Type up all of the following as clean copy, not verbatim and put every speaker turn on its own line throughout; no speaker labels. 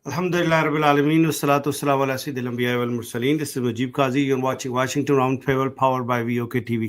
Alhamdulillah Rabbil Alameen wassalatu wassalamu ala sayyidil anbiya wal mursaleen. This is Mujib Qazi. You're watching Washington Roundtable powered by VOK TV.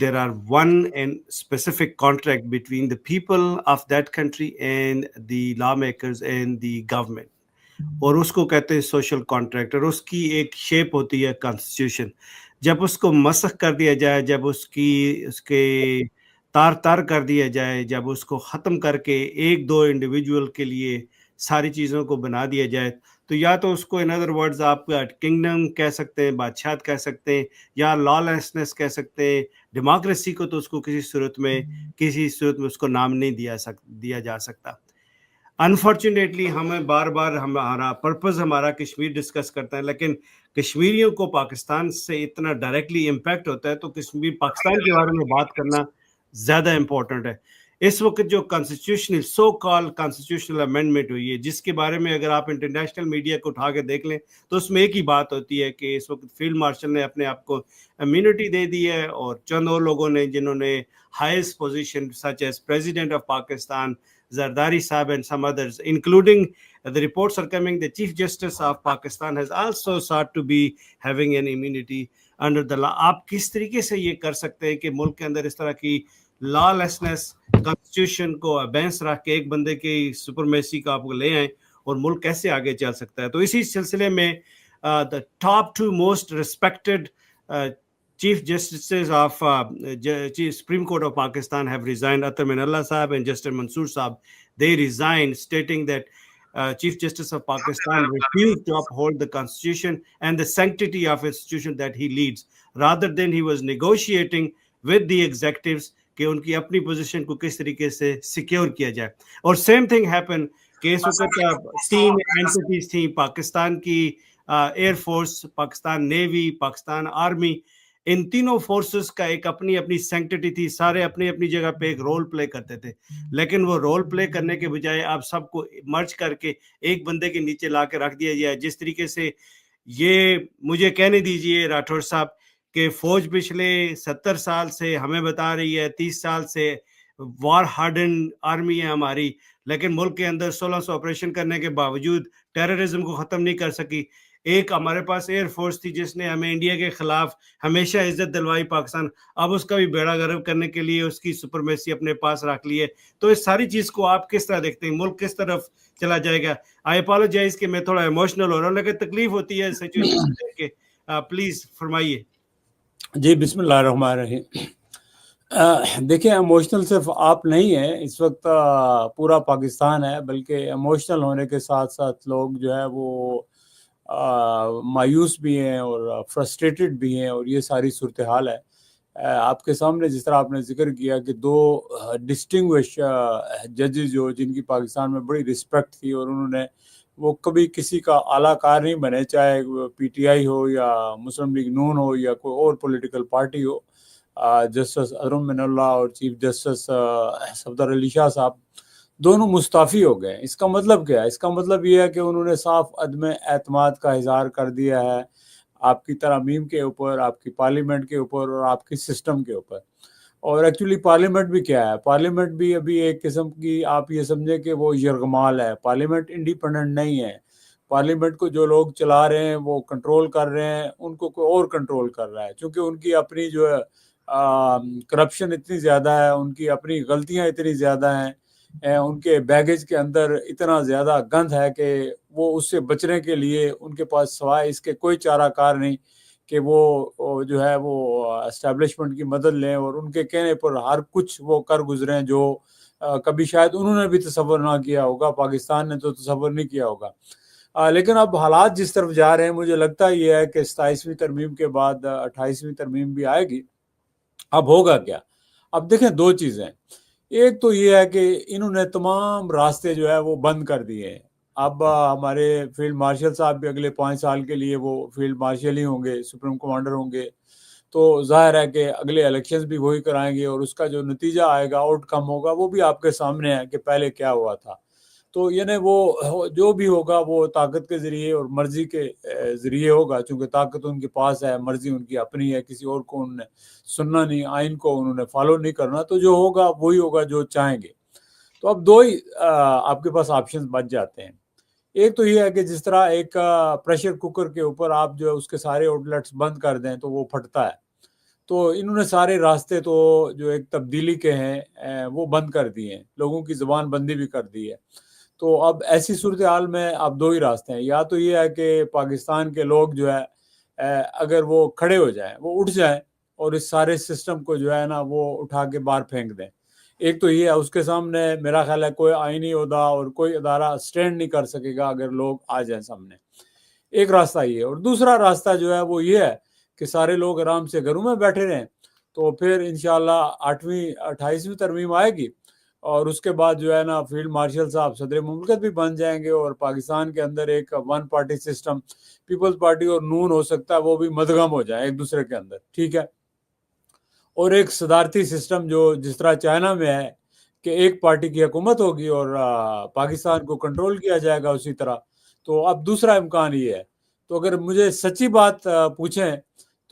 there are one and specific contract between the people of that country and the lawmakers and the government. اور اس کو کہتے ہیں social contract, اور اس کی ایک shape ہوتی ہے constitution. جب اس کو مسخ کر دیا جائے، جب اس کے تار تار کر دیا جائے، جب اس کو ختم کر کے ایک دو انڈیویجول کے لیے ساری چیزوں کو بنا دیا جائے، تو یا تو اس کو ان ادر ورڈز آپ کنگڈم کہہ سکتے ہیں، بادشاہت کہہ سکتے ہیں، یا لا لیسنس کہہ سکتے ہیں. ڈیموکریسی کو تو اس کو کسی صورت میں اس کو نام نہیں دیا جا سکتا. انفارچونیٹلی ہمیں بار بار ہمارا پرپز ہمارا کشمیر ڈسکس کرتا ہے، لیکن کشمیریوں کو پاکستان سے اتنا ڈائریکٹلی امپیکٹ ہوتا ہے، تو کشمیر پاکستان کے بارے میں بات کرنا زیادہ امپورٹنٹ ہے. اس وقت جو کانسٹیٹیوشنل سو کال کانسٹیٹیوشنل امینڈمنٹ ہوئی ہے، جس کے بارے میں اگر آپ انٹرنیشنل میڈیا کو اٹھا کے دیکھ لیں تو اس میں ایک ہی بات ہوتی ہے کہ اس وقت فیلڈ مارشل نے اپنے آپ کو امیونٹی دے دی ہے، اور چند اور لوگوں نے جنہوں نے highest position such as president of Pakistan Zardari Saab and some others, including the reports are coming, the Chief Justice of Pakistan has also sought to be having an immunity under the law. آپ کس طریقے سے یہ کر سکتے ہیں کہ ملک کے اندر اس طرح کی لا لیسنس کانسٹیٹیوشن کو ابینس رکھ کے ایک بندے کی سپرمیسی کو آپ کو لے آئیں، اور ملک کیسے آگے چل سکتا ہے؟ تو اسی سلسلے میں the top two most respected Chief Justices of Supreme Court of Pakistan have resigned. Atar Minallah Saab and Justice Mansoor Saab, they resigned, stating that Chief Justice of Pakistan refused to uphold the constitution and the sanctity of institution that he leads. Rather than he was negotiating with the executives کہ ان کی اپنی position کو کس طریقے سے secure کیا جائے. اور سیم تھنگ ہیپن کہ اس وقت تین اینٹیز تھیں، پاکستان کی air force, Pakistan navy, Pakistan army. ان تینوں فورسز کا ایک اپنی اپنی سینکٹیٹی تھی، سارے اپنی اپنی جگہ پہ ایک رول پلے کرتے تھے، لیکن وہ رول پلے کرنے کے بجائے آپ سب کو مرج کر کے ایک بندے کے نیچے لا کے رکھ دیا جائے. جس طریقے سے یہ مجھے کہنے دیجئے راٹھور صاحب کہ فوج پچھلے 70 سال سے ہمیں بتا رہی ہے، 30 سال سے وار ہارڈن آرمی ہے ہماری، لیکن ملک کے اندر 1600 آپریشن کرنے کے باوجود ٹیررزم کو ختم نہیں کر سکی. ایک ہمارے پاس ایئر فورس تھی جس نے ہمیں انڈیا کے خلاف ہمیشہ عزت دلوائی پاکستان، اب اس کا بھی بیڑا غرق کرنے کے لیے اس کی سپرمیسی اپنے پاس رکھ لی ہے. تو اس ساری چیز کو آپ کس طرح دیکھتے ہیں؟ ملک کس طرف چلا جائے گا؟ آئی اپالوجائز کہ میں تھوڑا ایموشنل ہو رہا ہوں، لیکن تکلیف ہوتی ہے سچویشن سے دیکھ کے. پلیز فرمائیے.
جی بسم اللہ الرحمن الرحیم. دیکھیں ایموشنل صرف آپ نہیں ہیں، اس وقت پورا پاکستان ہے، بلکہ ایموشنل ہونے کے ساتھ ساتھ لوگ جو ہے وہ مایوس بھی ہیں اور فرسٹریٹڈ بھی ہیں، اور یہ ساری صورتحال ہے. آپ کے سامنے جس طرح آپ نے ذکر کیا کہ دو ڈسٹنگوش ججز جن کی پاکستان میں بڑی رسپیکٹ تھی، اور انہوں نے وہ کبھی کسی کا اعلیٰ کار نہیں بنے، چاہے پی ٹی آئی ہو یا مسلم لیگ نون ہو یا کوئی اور پولیٹیکل پارٹی ہو. جسٹس اطہر من اللہ اور چیف جسٹس صفدر علی شاہ صاحب دونوں مستعفی ہو گئے. اس کا مطلب کیا ہے؟ اس کا مطلب یہ ہے کہ انہوں نے صاف عدم اعتماد کا اظہار کر دیا ہے آپ کی ترامیم کے اوپر، آپ کی پارلیمنٹ کے اوپر اور آپ کی سسٹم کے اوپر. اور ایکچولی پارلیمنٹ بھی کیا ہے؟ پارلیمنٹ بھی ابھی ایک قسم کی آپ یہ سمجھیں کہ وہ یرغمال ہے. پارلیمنٹ انڈیپینڈنٹ نہیں ہے. پارلیمنٹ کو جو لوگ چلا رہے ہیں وہ کنٹرول کر رہے ہیں، ان کو کوئی اور کنٹرول کر رہا ہے، چونکہ ان کی اپنی جو ہے کرپشن اتنی زیادہ ہے، ان کی اپنی غلطیاں اتنی زیادہ ہیں، ان کے بیگیج کے اندر اتنا زیادہ گند ہے کہ وہ اس سے بچنے کے لیے ان کے پاس سوائے اس کے کوئی چارہ کار نہیں کہ وہ جو ہے وہ اسٹیبلشمنٹ کی مدد لیں اور ان کے کہنے پر ہر کچھ وہ کر گزریں جو کبھی شاید انہوں نے بھی تصور نہ کیا ہوگا، پاکستان نے تو تصور نہیں کیا ہوگا. لیکن اب حالات جس طرف جا رہے ہیں، مجھے لگتا یہ ہے کہ 27ویں ترمیم کے بعد 28ویں ترمیم بھی آئے گی. اب ہوگا کیا؟ اب دیکھیں دو چیزیں. ایک تو یہ ہے کہ انہوں نے تمام راستے جو ہے وہ بند کر دیے ہیں. اب ہمارے فیلڈ مارشل صاحب بھی اگلے 5 سال کے لیے وہ فیلڈ مارشل ہی ہوں گے، سپریم کمانڈر ہوں گے، تو ظاہر ہے کہ اگلے الیکشنز بھی وہی کرائیں گے، اور اس کا جو نتیجہ آئے گا، آؤٹ کم ہوگا، وہ بھی آپ کے سامنے ہے کہ پہلے کیا ہوا تھا. تو یعنی وہ جو بھی ہوگا وہ طاقت کے ذریعے اور مرضی کے ذریعے ہوگا، چونکہ طاقت ان کے پاس ہے، مرضی ان کی اپنی ہے، کسی اور کو انہوں نے سننا نہیں، آئین کو انہوں نے فالو نہیں کرنا، تو جو ہوگا وہی ہوگا جو چاہیں گے. تو اب دو ہی آپ کے پاس آپشن بچ جاتے ہیں. ایک تو یہ ہے کہ جس طرح ایک پریشر کوکر کے اوپر آپ جو ہے اس کے سارے آؤٹلیٹس بند کر دیں تو وہ پھٹتا ہے. تو انہوں نے سارے راستے تو جو ایک تبدیلی کے ہیں وہ بند کر دیے ہیں, لوگوں کی زبان بندی بھی کر دی ہے. تو اب ایسی صورتحال میں اب دو ہی راستے ہیں, یا تو یہ ہے کہ پاکستان کے لوگ جو ہے اگر وہ کھڑے ہو جائیں, وہ اٹھ جائیں اور اس سارے سسٹم کو جو ہے نا وہ اٹھا کے باہر پھینک دیں. ایک تو یہ ہے, اس کے سامنے میرا خیال ہے کوئی آئینی عہدہ اور کوئی ادارہ سٹینڈ نہیں کر سکے گا اگر لوگ آ جائیں سامنے. ایک راستہ یہ ہے. اور دوسرا راستہ جو ہے وہ یہ ہے کہ سارے لوگ آرام سے گھروں میں بیٹھے رہیں, تو پھر انشاءاللہ 28ویں ترمیم آئے گی اور اس کے بعد جو ہے نا فیلڈ مارشل صاحب صدر مملکت بھی بن جائیں گے, اور پاکستان کے اندر ایک one party system Peoples Party اور نون ہو سکتا ہے وہ بھی مدغم ہو جائے ایک دوسرے کے اندر, ٹھیک ہے. اور ایک صدارتی سسٹم جو جس طرح چائنا میں ہے کہ ایک پارٹی کی حکومت ہوگی اور پاکستان کو کنٹرول کیا جائے گا اسی طرح. تو اب دوسرا امکان یہ ہے. تو اگر مجھے سچی بات پوچھیں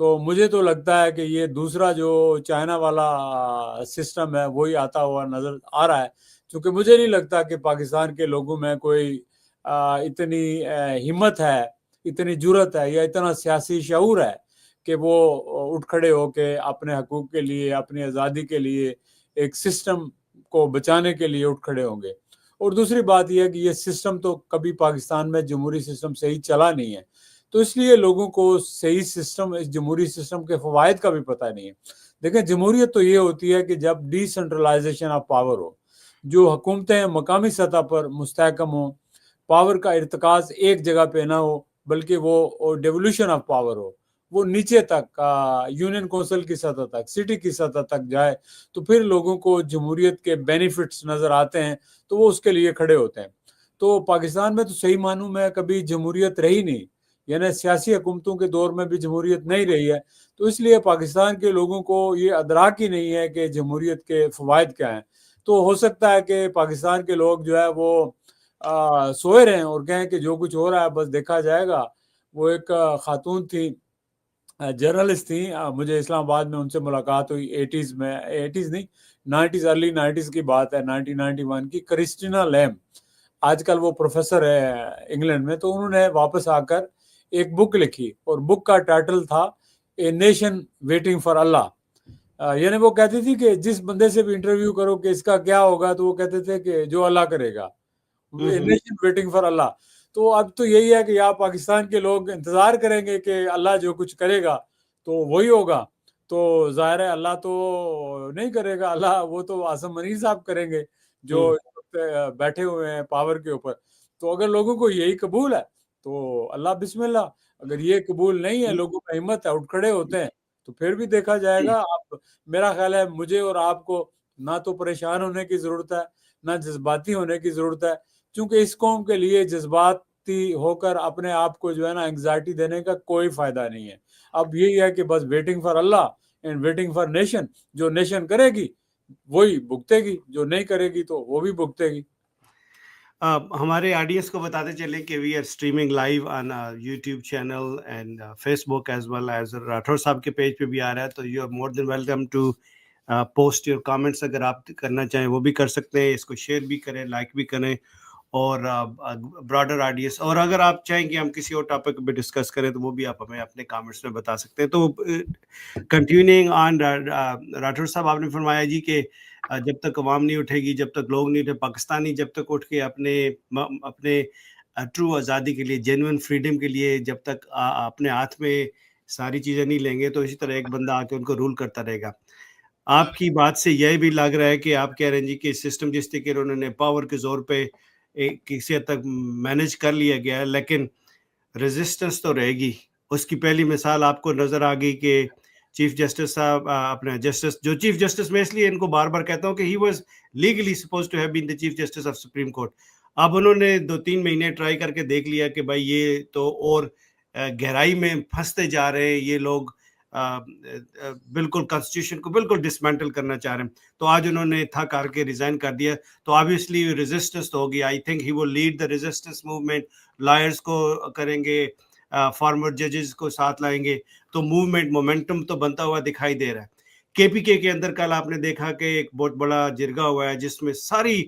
تو مجھے تو لگتا ہے کہ یہ دوسرا جو چائنا والا سسٹم ہے وہی آتا ہوا نظر آ رہا ہے, کیونکہ مجھے نہیں لگتا کہ پاکستان کے لوگوں میں کوئی اتنی ہمت ہے, اتنی جرت ہے یا اتنا سیاسی شعور ہے کہ وہ اٹھ کھڑے ہو کے اپنے حقوق کے لیے, اپنی آزادی کے لیے, ایک سسٹم کو بچانے کے لیے اٹھ کھڑے ہوں گے. اور دوسری بات یہ ہے کہ یہ سسٹم تو کبھی پاکستان میں جمہوری سسٹم صحیح چلا نہیں ہے, تو اس لیے لوگوں کو صحیح سسٹم, اس جمہوری سسٹم کے فوائد کا بھی پتہ نہیں ہے. دیکھیں جمہوریت تو یہ ہوتی ہے کہ جب ڈی سینٹرلائزیشن آف پاور ہو, جو حکومتیں مقامی سطح پر مستحکم ہوں, پاور کا ارتکاز ایک جگہ پہ نہ ہو بلکہ وہ ڈیولوشن آف پاور ہو, وہ نیچے تک یونین کونسل کی سطح تک, سٹی کی سطح تک جائے, تو پھر لوگوں کو جمہوریت کے بینیفٹس نظر آتے ہیں تو وہ اس کے لیے کھڑے ہوتے ہیں. تو پاکستان میں تو صحیح معنوں میں کبھی جمہوریت رہی نہیں, یعنی سیاسی حکومتوں کے دور میں بھی جمہوریت نہیں رہی ہے. تو اس لیے پاکستان کے لوگوں کو یہ ادراک ہی نہیں ہے کہ جمہوریت کے فوائد کیا ہیں. تو ہو سکتا ہے کہ پاکستان کے لوگ جو ہے وہ سوئے رہیں اور کہیں کہ جو کچھ ہو رہا ہے بس دیکھا جائے گا. وہ ایک خاتون تھی, جرنلسٹ تھیں, مجھے اسلام آباد میں ان سے ملاقات ہوئی 80s میں, 80s نہیں 90s, ارلی 90s کی بات ہے, 1991 کی, کرسٹینا لیم. آج کل وہ پروفیسر ہے انگلینڈ میں. تو انہوں نے واپس آ کر ایک بک لکھی اور بک کا ٹائٹل تھا اے نیشن ویٹنگ فار اللہ. یعنی وہ کہتی تھی کہ جس بندے سے بھی انٹرویو کرو کہ اس کا کیا ہوگا تو وہ کہتے تھے کہ جو اللہ کرے گا, اے نیشن ویٹنگ فار اللہ. تو اب تو یہی ہے کہ یا پاکستان کے لوگ انتظار کریں گے کہ اللہ جو کچھ کرے گا تو وہی ہوگا. تو ظاہر ہے اللہ تو نہیں کرے گا, اللہ وہ تو اعظم منیر صاحب کریں گے جو بیٹھے ہوئے ہیں پاور کے اوپر. تو اگر لوگوں کو یہی قبول ہے تو اللہ بسم اللہ, اگر یہ قبول نہیں ہے, لوگوں میں ہمت ہے, اٹھ کھڑے ہوتے ہیں, تو پھر بھی دیکھا جائے گا. میرا خیال ہے مجھے اور آپ کو نہ تو پریشان ہونے کی ضرورت ہے نہ جذباتی ہونے کی ضرورت ہے, کیونکہ اس قوم کے لیے جذباتی ہو کر اپنے آپ کو جو ہے نا انگزائٹی دینے کا کوئی فائدہ نہیں ہے. اب یہی ہے کہ بس waiting for Allah and waiting for nation. جو نیشن کرے گی وہی بھگتے گی, جو نہیں کرے گی تو وہ بھی بھگتے گی.
ہمارے آڈینس کو بتاتے چلیں کہ we are streaming live on YouTube channel and Facebook as well as Rathore صاحب کے پیج پہ بھی آ رہا ہے. تو you are more than welcome to post your comments. اگر آپ کرنا چاہیں وہ بھی کر سکتے ہیں, اس کو شیئر بھی کریں, لائک بھی کریں, اور براڈر آڈینس. اور اگر آپ چاہیں کہ ہم کسی اور ٹاپک پہ ڈسکس کریں تو وہ بھی آپ ہمیں اپنے کامنٹس میں بتا سکتے ہیں. تو کنٹینیوئنگ آن, راٹھور صاحب آپ نے فرمایا جی کہ جب تک عوام نہیں اٹھے گی, جب تک لوگ نہیں اٹھے, پاکستانی جب تک اٹھ کے اپنے ٹرو آزادی کے لیے, جینوئن فریڈم کے لیے جب تک اپنے ہاتھ میں ساری چیزیں نہیں لیں گے, تو اسی طرح ایک بندہ آ کے ان کو رول کرتا رہے گا. آپ کی بات سے یہ بھی لگ رہا ہے کہ آپ کہہ رہے ہیں جی کہ سسٹم جس طریقے انہوں نے پاور کے زور پہ کسی حد تک مینج کر لیا گیا ہے, لیکن ریزسٹنس تو رہے گی. اس کی پہلی مثال آپ کو نظر آ گئی کہ چیف جسٹس صاحب, اپنے جسٹس, جو چیف جسٹس میں اس لیے ان کو بار بار کہتا ہوں کہ he was legally suppose to have been the chief justice of Supreme Court. اب انہوں نے 2-3 مہینے ٹرائی کر کے دیکھ لیا کہ بھائی یہ تو اور گہرائی میں پھنستے جا رہے ہیں یہ لوگ, بالکل کانسٹیٹیوشن کو بالکل ڈسمینٹل کرنا چاہ رہے ہیں. تو آج انہوں نے تھک کر کے ریزائن کر دیا. تو آبویسلی ریزسٹنس تو ہوگی. I think he will lead the resistance movement. Lawyers کو کریں گے, فارمر ججز کو ساتھ لائیں گے, تو موومنٹ مومنٹم تو بنتا ہوا دکھائی دے رہا ہے. کے پی کے اندر کل آپ نے دیکھا کہ ایک بہت بڑا جرگہ ہوا ہے جس میں ساری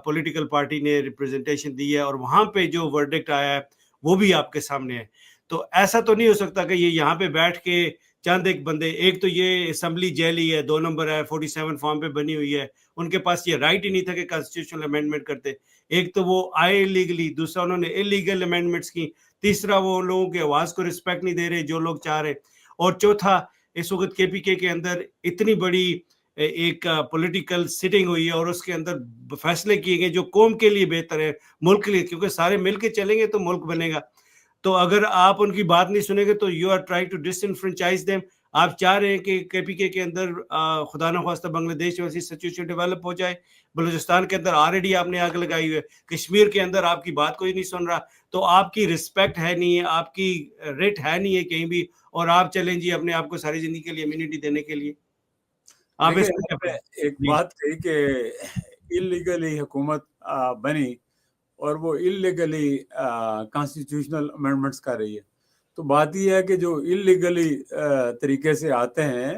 پولیٹیکل پارٹی نے ریپرزنٹیشن دی ہے اور وہاں پہ جو ورڈکٹ آیا ہے وہ بھی آپ کے سامنے ہے. تو ایسا تو نہیں ہو سکتا کہ یہ یہاں پہ بیٹھ کے چند ایک بندے, ایک تو یہ اسمبلی جیل ہی ہے, 2 نمبر ہے, 47 فارم پہ بنی ہوئی ہے, ان کے پاس یہ رائٹ ہی نہیں تھا کہ کانسٹیٹیوشنل امینڈمنٹ کرتے. ایک تو وہ آئے لیگلی, دوسرا انہوں نے انلیگل امینڈمنٹس کی, تیسرا وہ ان لوگوں کی آواز کو رسپیکٹ نہیں دے رہے جو لوگ چاہ رہے, اور چوتھا اس وقت کے پی کے اندر اتنی بڑی ایک پولیٹیکل سیٹنگ ہوئی ہے اور اس کے اندر فیصلے کیے گئے جو قوم کے لیے بہتر ہے, ملک کے لیے, کیونکہ سارے مل کے چلیں گے تو ملک بنے گا. تو اگر آپ ان کی بات نہیں سنیں گے تو you are try to disenfranchise them. آپ چاہ رہے ہیں کہ کے پی کے اندر خدا نخواستہ بنگلہ دیش ویسی سچویشن ڈیولپ ہو جائے. بلوچستان کے اندر آلریڈی آپ نے آگ لگائی ہوئی ہے, کشمیر کے اندر آپ کی بات کوئی نہیں سن رہا, تو آپ کی رسپیکٹ ہے نہیں ہے, آپ کی ریٹ ہے نہیں ہے کہیں بھی, اور آپ چلیں جی اپنے آپ کو ساری زندگی کے لیے امیونٹی دینے کے لیے. آپ اس
دیکھیں ایک
جی
بات کہی کہ اللیگلی حکومت بنی اور وہ اللیگلی کانسٹیٹیوشنل امینڈمنٹس کر رہی ہے. تو بات یہ ہے کہ جو اللیگلی طریقے سے آتے ہیں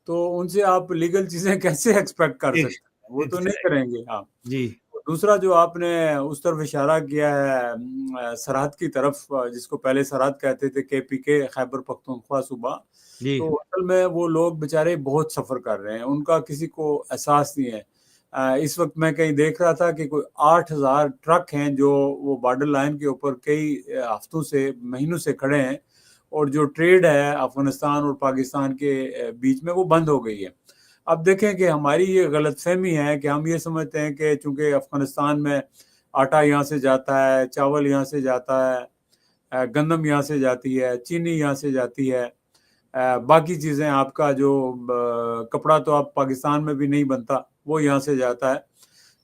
تو ان سے آپ لیگل چیزیں کیسے ایکسپیکٹ کر سکتے ہیں, وہ تو نہیں کریں گے. ہاں
جی
دوسرا جو آپ نے اس طرف اشارہ کیا ہے سرحد کی طرف, جس کو پہلے سرحد کہتے تھے کے پی کے, خیبر پختونخوا صوبہ,
جی
تو اصل میں وہ لوگ بیچارے بہت سفر کر رہے ہیں, ان کا کسی کو احساس نہیں ہے. اس وقت میں کہیں دیکھ رہا تھا کہ کوئی 8,000 ٹرک ہیں جو وہ بارڈر لائن کے اوپر کئی ہفتوں سے مہینوں سے کھڑے ہیں, اور جو ٹریڈ ہے افغانستان اور پاکستان کے بیچ میں وہ بند ہو گئی ہے. اب دیکھیں کہ ہماری یہ غلط فہمی ہے کہ ہم یہ سمجھتے ہیں کہ چونکہ افغانستان میں آٹا یہاں سے جاتا ہے, چاول یہاں سے جاتا ہے, گندم یہاں سے جاتی ہے, چینی یہاں سے جاتی ہے, باقی چیزیں آپ کا جو کپڑا تو آپ پاکستان میں بھی نہیں بنتا وہ یہاں سے جاتا ہے,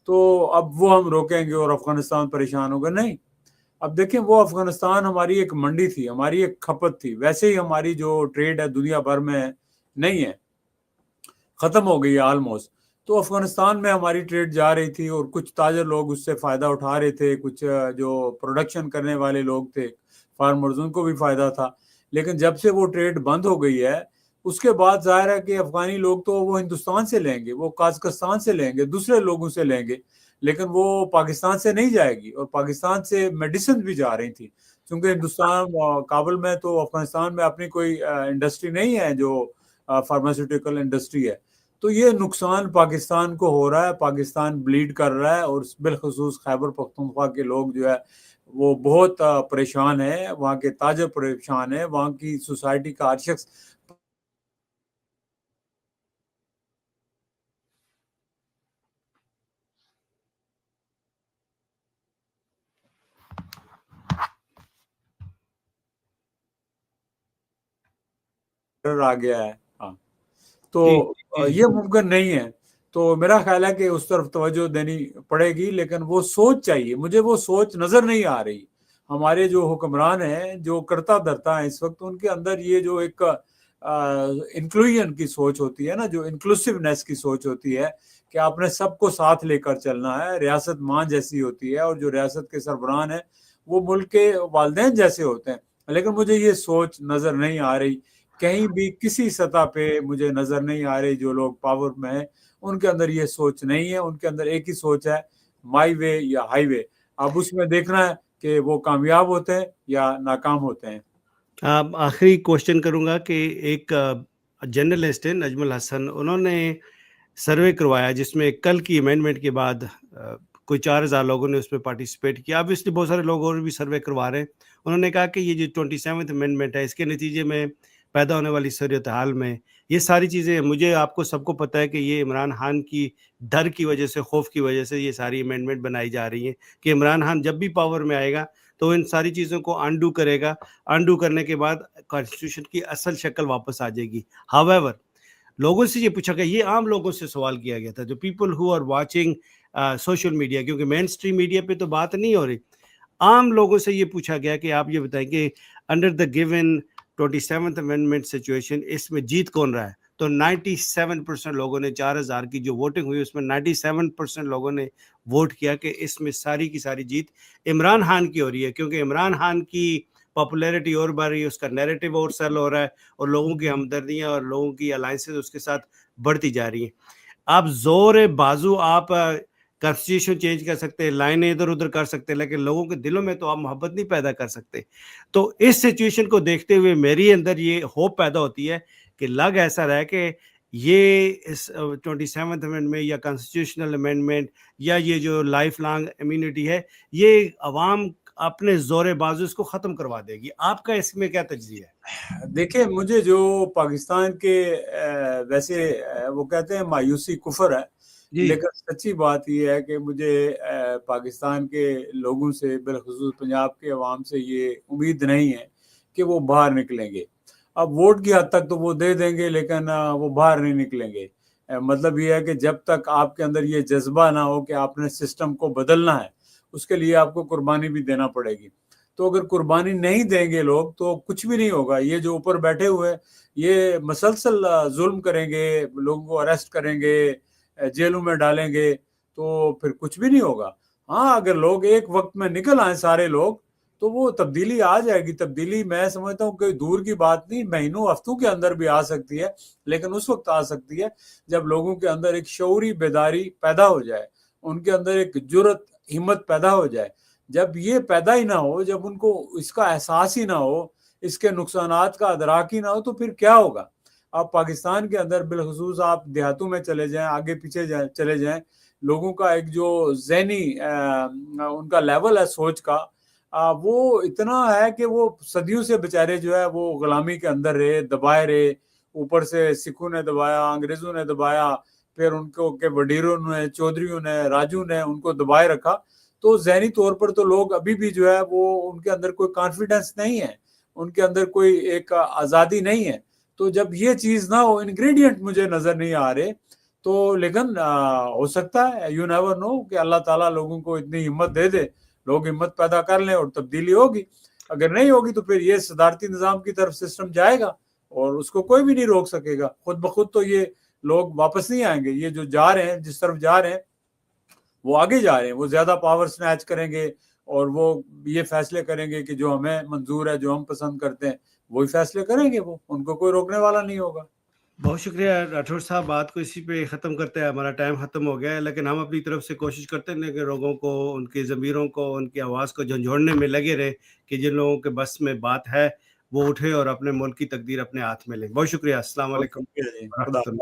تو اب وہ ہم روکیں گے اور افغانستان پریشان ہوگا. نہیں, اب دیکھیں وہ افغانستان ہماری ایک منڈی تھی, ہماری ایک کھپت تھی. ویسے ہی ہماری جو ٹریڈ ہے دنیا بھر میں نہیں ہے, ختم ہو گئی ہے آلموسٹ. تو افغانستان میں ہماری ٹریڈ جا رہی تھی اور کچھ تاجر لوگ اس سے فائدہ اٹھا رہے تھے, کچھ جو پروڈکشن کرنے والے لوگ تھے فارمرز, ان کو بھی فائدہ تھا. لیکن جب سے وہ ٹریڈ بند ہو گئی ہے اس کے بعد ظاہر ہے کہ افغانی لوگ تو وہ ہندوستان سے لیں گے, وہ قازقستان سے لیں گے, دوسرے لوگوں سے لیں گے, لیکن وہ پاکستان سے نہیں جائے گی. اور پاکستان سے میڈیسن بھی جا رہی تھی, کیونکہ ہندوستان کابل میں تو افغانستان میں اپنی کوئی انڈسٹری نہیں ہے جو فارماسیوٹیکل انڈسٹری ہے. تو یہ نقصان پاکستان کو ہو رہا ہے, پاکستان بلیڈ کر رہا ہے, اور بالخصوص خیبر پختونخوا کے لوگ جو ہے وہ بہت پریشان ہیں, وہاں کے تاجر پریشان ہیں, وہاں کی سوسائٹی کا ہر شخص آ گیا ہے. ہاں تو یہ ممکن نہیں ہے. تو میرا خیال ہے کہ اس طرف توجہ دینی پڑے گی, لیکن وہ سوچ چاہیے. مجھے وہ سوچ نظر نہیں آ رہی. ہمارے جو حکمران ہیں جو کرتا دھرتا ہے اس وقت, ان کے اندر یہ جو ایک انکلوژن کی سوچ ہوتی ہے نا, جو انکلوسیونیس کی سوچ ہوتی ہے کہ آپ نے سب کو ساتھ لے کر چلنا ہے. ریاست ماں جیسی ہوتی ہے, اور جو ریاست کے سربراہ ہیں وہ ملک کے والدین جیسے ہوتے ہیں. لیکن مجھے یہ سوچ نظر نہیں آ رہی کہیں بھی, کسی سطح پہ مجھے نظر نہیں آ رہی. جو لوگ پاور میں ہیں ان کے اندر یہ سوچ نہیں ہے. ان کے اندر ایک ہی سوچ ہے, مائی وے یا ہائی وے. اب اس میں دیکھنا ہے کہ وہ کامیاب ہوتے ہیں یا ناکام ہوتے ہیں.
آخری کوشچن کروں گا کہ ایک جرنلسٹ ہے نجم الحسن, انہوں نے سروے کروایا جس میں کل کی امینڈمنٹ کے بعد کوئی 4,000 لوگوں نے اس میں پارٹیسپیٹ کیا. اب اس لیے بہت سارے لوگ اور بھی سروے کروا رہے ہیں. انہوں نے کہا کہ یہ جو 27th امینڈمنٹ ہے اس کے نتیجے میں پیدا ہونے والی صورتحال میں یہ ساری چیزیں, مجھے آپ کو سب کو پتہ ہے کہ یہ عمران خان کی ڈر کی وجہ سے, خوف کی وجہ سے یہ ساری امینڈمنٹ بنائی جا رہی ہیں کہ عمران خان جب بھی پاور میں آئے گا تو ان ساری چیزوں کو انڈو کرے گا. انڈو کرنے کے بعد کانسٹیٹیوشن کی اصل شکل واپس آ جائے گی. ہاویور لوگوں سے یہ پوچھا گیا, یہ عام لوگوں سے سوال کیا گیا تھا, جو people who are watching social media, کیونکہ مین اسٹریم میڈیا پہ تو بات نہیں ہو رہی, عام لوگوں سے یہ پوچھا گیا کہ آپ یہ بتائیں کہ under the given 27th amendment situation اس میں جیت کون رہا ہے. تو 97% لوگوں نے, 4,000 کی جو ووٹنگ ہوئی اس میں 97% لوگوں نے ووٹ کیا کہ اس میں ساری کی ساری جیت عمران خان کی ہو رہی ہے, کیونکہ عمران خان کی پاپولیرٹی اور بڑھ رہی ہے, اس کا نیریٹو اور سیل ہو رہا ہے, اور لوگوں کی ہمدردیاں اور لوگوں کی الائنسز اس کے ساتھ بڑھتی جا رہی ہیں. آپ زور بازو آپ کانسٹیٹیوشن چینج کر سکتے ہیں, لائنیں ادھر ادھر کر سکتے ہیں, لیکن لوگوں کے دلوں میں تو آپ محبت نہیں پیدا کر سکتے. تو اس سچویشن کو دیکھتے ہوئے میری اندر یہ ہوپ پیدا ہوتی ہے کہ لگ ایسا رہے کہ یہ اس 27th امینڈمنٹ میں یا کانسٹیٹیوشنل امینڈمنٹ یا یہ جو لائف لانگ امیونٹی ہے, یہ عوام اپنے زور بازو اس کو ختم کروا دے گی. آپ کا اس میں کیا تجزیہ ہے؟
دیکھیں, مجھے جو پاکستان کے ویسے وہ کہتے ہیں مایوسی کفر ہے, لیکن سچی بات یہ ہے کہ مجھے پاکستان کے لوگوں سے, بالخصوص پنجاب کے عوام سے یہ امید نہیں ہے کہ وہ باہر نکلیں گے. اب ووٹ کی حد تک تو وہ دے دیں گے, لیکن وہ باہر نہیں نکلیں گے. مطلب یہ ہے کہ جب تک آپ کے اندر یہ جذبہ نہ ہو کہ آپ نے سسٹم کو بدلنا ہے, اس کے لیے آپ کو قربانی بھی دینا پڑے گی. تو اگر قربانی نہیں دیں گے لوگ تو کچھ بھی نہیں ہوگا. یہ جو اوپر بیٹھے ہوئے یہ مسلسل ظلم کریں گے, لوگوں کو اریسٹ کریں گے, جیلوں میں ڈالیں گے, تو پھر کچھ بھی نہیں ہوگا. ہاں, اگر لوگ ایک وقت میں نکل آئیں سارے لوگ, تو وہ تبدیلی آ جائے گی. تبدیلی میں سمجھتا ہوں کہ دور کی بات نہیں, مہینوں ہفتوں کے اندر بھی آ سکتی ہے, لیکن اس وقت آ سکتی ہے جب لوگوں کے اندر ایک شعوری بیداری پیدا ہو جائے, ان کے اندر ایک جرأت ہمت پیدا ہو جائے. جب یہ پیدا ہی نہ ہو, جب ان کو اس کا احساس ہی نہ ہو, اس کے نقصانات کا ادراک ہی نہ ہو, تو پھر کیا ہوگا؟ آپ پاکستان کے اندر بالخصوص آپ دیہاتوں میں چلے جائیں, آگے پیچھے چلے جائیں, لوگوں کا ایک جو ذہنی ان کا لیول ہے سوچ کا, وہ اتنا ہے کہ وہ صدیوں سے بیچارے جو ہے وہ غلامی کے اندر رہے, دبائے رہے. اوپر سے سکھوں نے دبایا, انگریزوں نے دبایا, پھر ان کو کے وڈیروں نے, چودھریوں نے, راجو نے ان کو دبائے رکھا. تو ذہنی طور پر تو لوگ ابھی بھی جو ہے وہ, ان کے اندر کوئی کانفیڈنس نہیں ہے, ان کے اندر کوئی ایک آزادی نہیں ہے. تو جب یہ چیز نہ ہو, انگریڈینٹ مجھے نظر نہیں آ رہے, تو لیکن ہو سکتا ہے, یو نیور نو, کہ اللہ تعالیٰ لوگوں کو اتنی ہمت دے دے, لوگ ہمت پیدا کر لیں اور تبدیلی ہوگی. اگر نہیں ہوگی تو پھر یہ صدارتی نظام کی طرف سسٹم جائے گا اور اس کو کوئی بھی نہیں روک سکے گا. خود بخود تو یہ لوگ واپس نہیں آئیں گے. یہ جو جا رہے ہیں, جس طرف جا رہے ہیں, وہ آگے جا رہے ہیں, وہ زیادہ پاور سنیچ کریں گے اور وہ یہ فیصلے کریں گے کہ جو ہمیں منظور ہے, جو ہم پسند کرتے ہیں, وہی فیصلے کریں گے. وہ ان کو کوئی روکنے والا نہیں ہوگا.
بہت شکریہ راٹھور صاحب. بات کو اسی پہ ختم کرتے ہیں, ہمارا ٹائم ختم ہو گیا ہے, لیکن ہم اپنی طرف سے کوشش کرتے ہیں کہ لوگوں کو, ان کی ضمیروں کو, ان کی آواز کو جھنجھوڑنے میں لگے رہے, کہ جن لوگوں کے بس میں بات ہے وہ اٹھے اور اپنے ملک کی تقدیر اپنے ہاتھ میں لیں. بہت شکریہ. السلام علیکم
جی,
ورحمۃ اللہ.